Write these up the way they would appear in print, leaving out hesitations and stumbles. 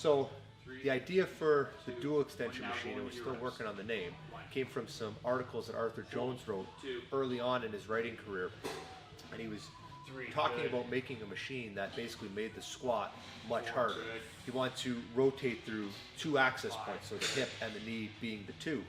So the idea for the dual extension machine, and we're still working on the name, came from some articles that Arthur Jones wrote early on in his writing career. And he was talking about making a machine that basically made the squat much harder. He wanted to rotate through 2 access points, so the hip and the knee being the 2.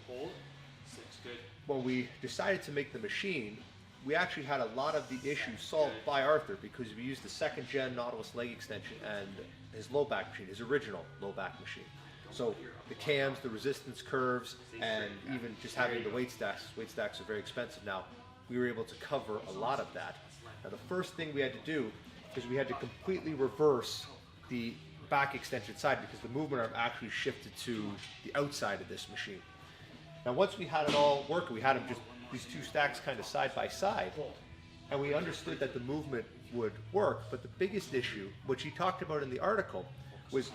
When we decided to make the machine, we actually had a lot of the issues solved by Arthur because we used the 2nd gen Nautilus leg extension and his low back machine, his original low back machine. So the cams, the resistance curves, and even just having the weight stacks are very expensive now. We were able to cover a lot of that. Now the first thing we had to do is we had to completely reverse the back extension side because the movement arm actually shifted to the outside of this machine. Now once we had it all working, we had them just these 2 stacks kind of side by side, and we understood that the movement would work, but the biggest issue, which he talked about in the article, was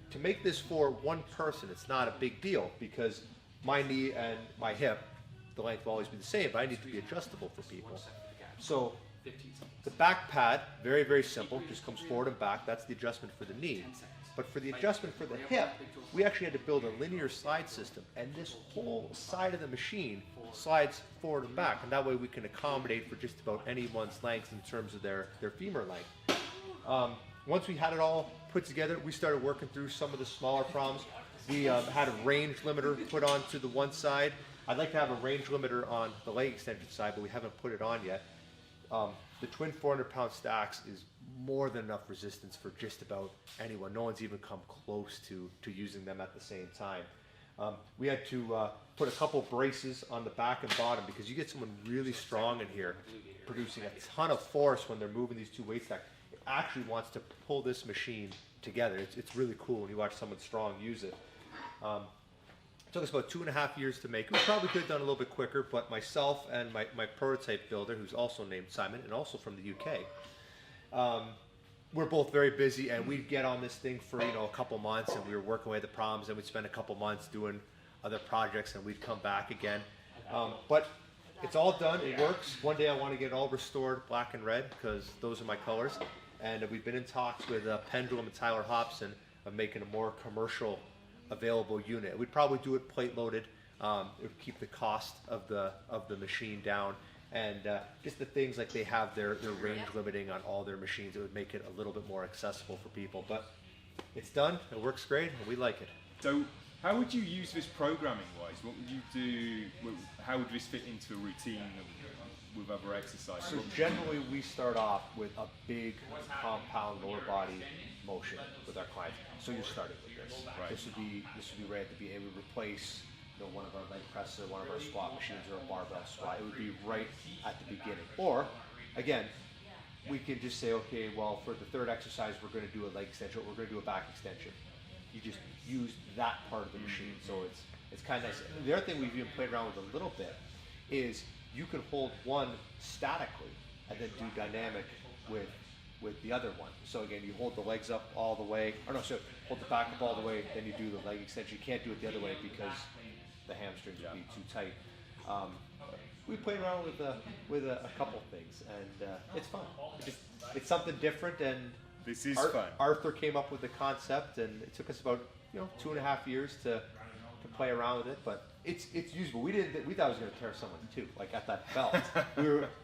to make this for one person. It's not a big deal because my knee and my hip, the length will always be the same, but I need to be adjustable for people. So the back pad, very, very simple, just comes forward and back. That's the adjustment for the knee. But for the adjustment for the hip, we actually had to build a linear slide system, and this whole side of the machine slides forward and back, and that way we can accommodate for just about anyone's length in terms of their femur length. Once we had it all put together, we started working through some of the smaller problems. We had a range limiter put onto the one side. I'd like to have a range limiter on the leg extension side, but we haven't put it on yet. The twin 400-pound stacks is more than enough resistance for just about anyone. No one's even come close to using them at the same time. We had to put a couple braces on the back and bottom because you get someone really strong in here producing a ton of force when they're moving these 2 weight stacks. It actually wants to pull this machine together. It's really cool when you watch someone strong use it. It took us about 2.5 years to make. We probably could have done a little bit quicker, but myself and my prototype builder, who's also named Simon and also from the UK, we're both very busy, and we'd get on this thing for a couple months, and we were working away at the problems, and we'd spend a couple months doing other projects, and we'd come back again. But it's all done. It works. One day I want to get it all restored black and red because those are my colors. And we've been in talks with Pendulum and Tyler Hobson of making a more commercial available unit. We'd probably do it plate loaded. It would keep the cost of the machine down, and just the things like they have their range limiting on all their machines. It would make it a little bit more accessible for people. But it's done. It works great, and we like it. So how would you use this programming wise? What would you do? How would this fit into a routine with other exercises? So generally we start off with a big compound lower body motion with our clients. So you're starting with this. Right. This would be right at the beginning. It would replace one of our leg presses, one of our squat machines, or a barbell squat. It would be right at the beginning. Or again, we could just say, okay, well, for the 3rd exercise, we're going to do a leg extension, or we're going to do a back extension. You just use that part of the machine. So it's kind of nice. The other thing we've even played around with a little bit is you can hold one statically and then do dynamic with the other one. So again, you hold the legs up all the way, or no, so hold the back up all the way, then you do the leg extension. You can't do it the other way because the hamstrings would be too tight. We played around with a couple things, and it's fun. It's something different, and this is fun. Arthur came up with the concept, and it took us about 2.5 years to play around with it, but it's usable. We thought it was going to tear someone too, like at that belt.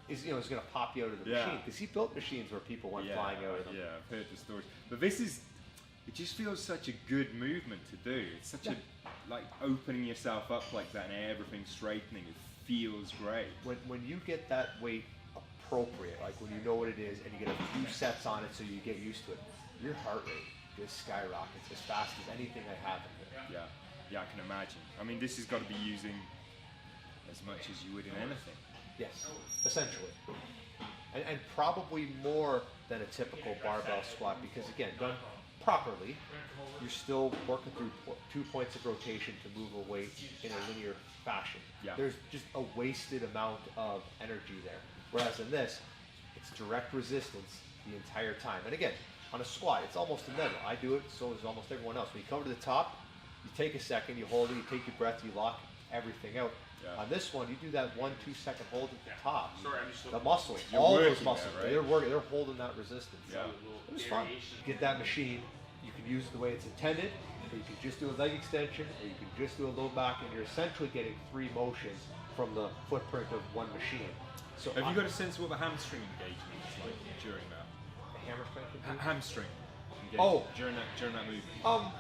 It's going to pop you out of the machine because he built machines where people went flying out of them. Yeah, I've heard the stories. But it just feels such a good movement to do. It's such a, like opening yourself up like that and everything straightening. It feels great. When you get that weight appropriate, like when you know what it is and you get a few sets on it so you get used to it, your heart rate just skyrockets as fast as anything I have in here. Yeah, I can imagine. I mean, this has got to be using as much as you would in anything. Yes, essentially. And probably more than a typical barbell squat because, again, done properly, you're still working through 2 points of rotation to move a weight in a linear fashion. Yeah. There's just a wasted amount of energy there. Whereas in this, it's direct resistance the entire time. And again, on a squat, it's almost a never. I do it, so does almost everyone else. When you come to the top, you take a second, you hold it, you take your breath, you lock everything out. Yeah. On this one, you do that 1-2 second hold at the top. The muscles, You're all those working muscles, there, right? they're holding that resistance. Yeah. It was fun. You get that machine, you can use it the way it's intended, or you can just do a leg extension, or you can just do a low back, and you're essentially getting 3 motions from the footprint of one machine. So have you got a sense of what the hamstring engagement is like during that? Hammer strength? Hamstring engagement during that movement.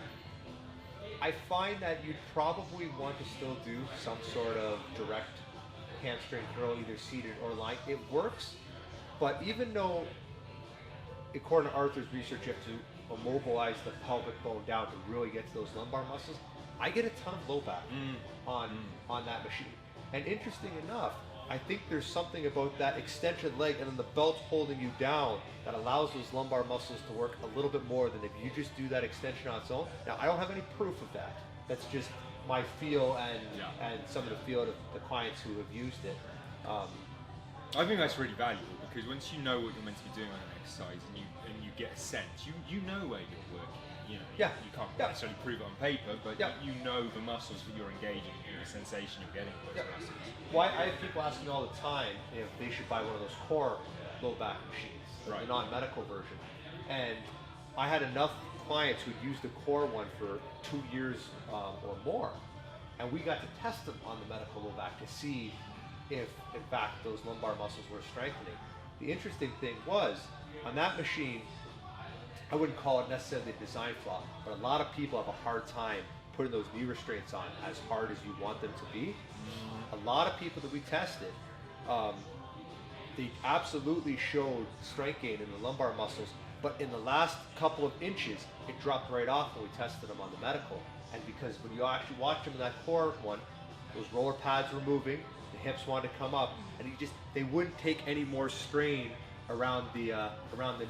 I find that you'd probably want to still do some sort of direct hamstring curl, either seated or lying. It works, but even though, according to Arthur's research, you have to immobilize the pelvic bone down to really get to those lumbar muscles, I get a ton of low back on that machine. And interesting enough, I think there's something about that extension leg and then the belt holding you down that allows those lumbar muscles to work a little bit more than if you just do that extension on its own. Now, I don't have any proof of that. That's just my feel and some of the feel of the clients who have used it. I think that's really valuable because once you know what you're meant to be doing on an exercise and you get a sense, you know where you're working. You can't necessarily prove it on paper, but you know the muscles that you're engaging and the sensation you're getting with those muscles. Well, I have people asking me all the time if they should buy one of those core low back machines, the non-medical version. And I had enough clients who'd used the core one for 2 years or more, and we got to test them on the medical low back to see if, in fact, those lumbar muscles were strengthening. The interesting thing was, on that machine, I wouldn't call it necessarily a design flaw, but a lot of people have a hard time putting those knee restraints on as hard as you want them to be. A lot of people that we tested, they absolutely showed strength gain in the lumbar muscles, but in the last couple of inches, it dropped right off when we tested them on the medical. And because when you actually watch them in that core one, those roller pads were moving, the hips wanted to come up, and they wouldn't take any more strain around the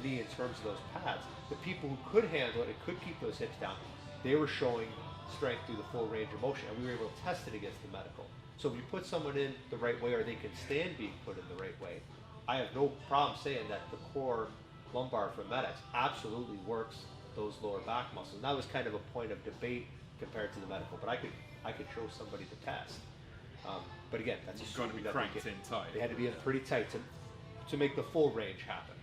knee in terms of those pads. The people who could handle it and could keep those hips down, they were showing strength through the full range of motion, and we were able to test it against the medical. So if you put someone in the right way, or they can stand being put in the right way, I have no problem saying that the core lumbar for medics absolutely works those lower back muscles. And that was kind of a point of debate compared to the medical, but I could show somebody the test. But again, that's got to be cranked in tight. They had to be in pretty tight to make the full range happen.